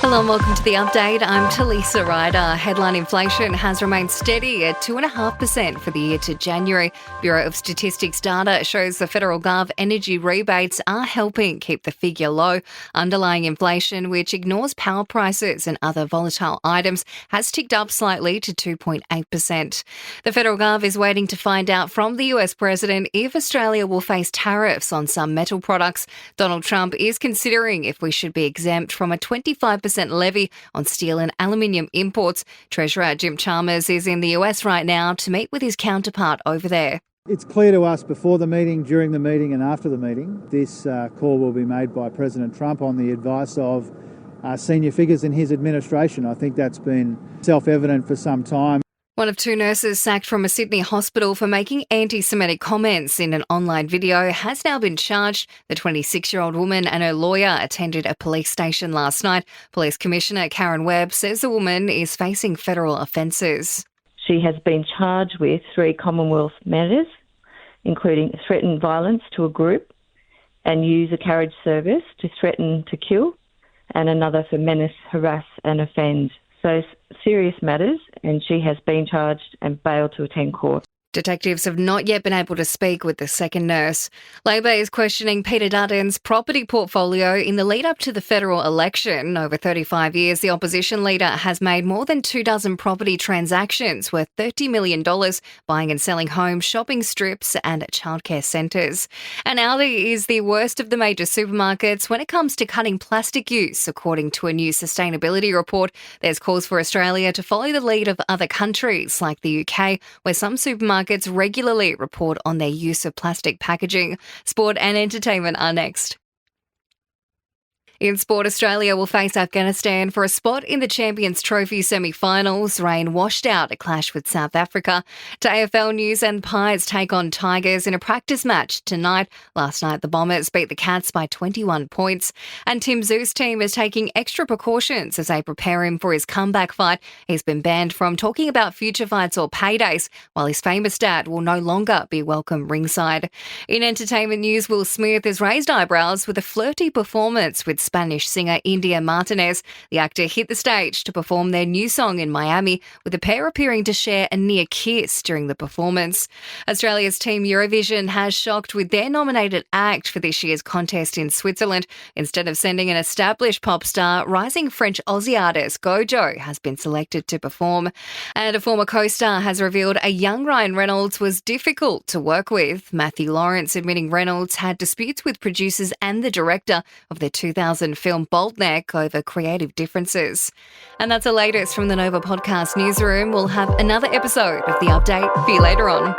Hello and welcome to the update. I'm Talisa Ryder. Headline inflation has remained steady at 2.5% for the year to January. Bureau of Statistics data shows the federal gov energy rebates are helping keep the figure low. Underlying inflation, which ignores power prices and other volatile items, has ticked up slightly to 2.8%. The federal gov is waiting to find out from the US president if Australia will face tariffs on some metal products. Donald Trump is considering if we should be exempt from a 25% levy on steel and aluminium imports. Treasurer Jim Chalmers is in the US right now to meet with his counterpart over there. It's clear to us before the meeting, during the meeting and after the meeting, this call will be made by President Trump on the advice of senior figures in his administration. I think that's been self-evident for some time. One of two nurses sacked from a Sydney hospital for making anti-Semitic comments in an online video has now been charged. The 26-year-old woman and her lawyer attended a police station last night. Police Commissioner Karen Webb says the woman is facing federal offences. She has been charged with 3 Commonwealth matters, including threatened violence to a group and use a carriage service to threaten to kill, and another for menace, harass and offend. So serious matters, and she has been charged and bailed to attend court. Detectives have not yet been able to speak with the second nurse. Labor is questioning Peter Dutton's property portfolio in the lead up to the federal election. Over 35 years, the opposition leader has made more than 24 property transactions worth $30 million, buying and selling homes, shopping strips and childcare centres. And Aldi is the worst of the major supermarkets when it comes to cutting plastic use, according to a new sustainability report. There's calls for Australia to follow the lead of other countries like the UK, where some supermarkets regularly report on their use of plastic packaging. Sport and entertainment are next. In sport, Australia will face Afghanistan for a spot in the Champions Trophy semi-finals. Rain washed out a clash with South Africa. To AFL news, and Pies take on Tigers in a practice match tonight. Last night, the Bombers beat the Cats by 21 points. And Tim Zoo's team is taking extra precautions as they prepare him for his comeback fight. He's been banned from talking about future fights or paydays, while his famous dad will no longer be welcome ringside. In entertainment news, Will Smith has raised eyebrows with a flirty performance with Spanish singer India Martinez. The actor hit the stage to perform their new song in Miami, with the pair appearing to share a near kiss during the performance. Australia's Team Eurovision has shocked with their nominated act for this year's contest in Switzerland. Instead of sending an established pop star, rising French Aussie artist Gojo has been selected to perform. And a former co-star has revealed a young Ryan Reynolds was difficult to work with. Matthew Lawrence admitting Reynolds had disputes with producers and the director of their 2000 film Bold Neck over creative differences. And that's the latest from the Nova Podcast newsroom. We'll have another episode of The Update for you later on.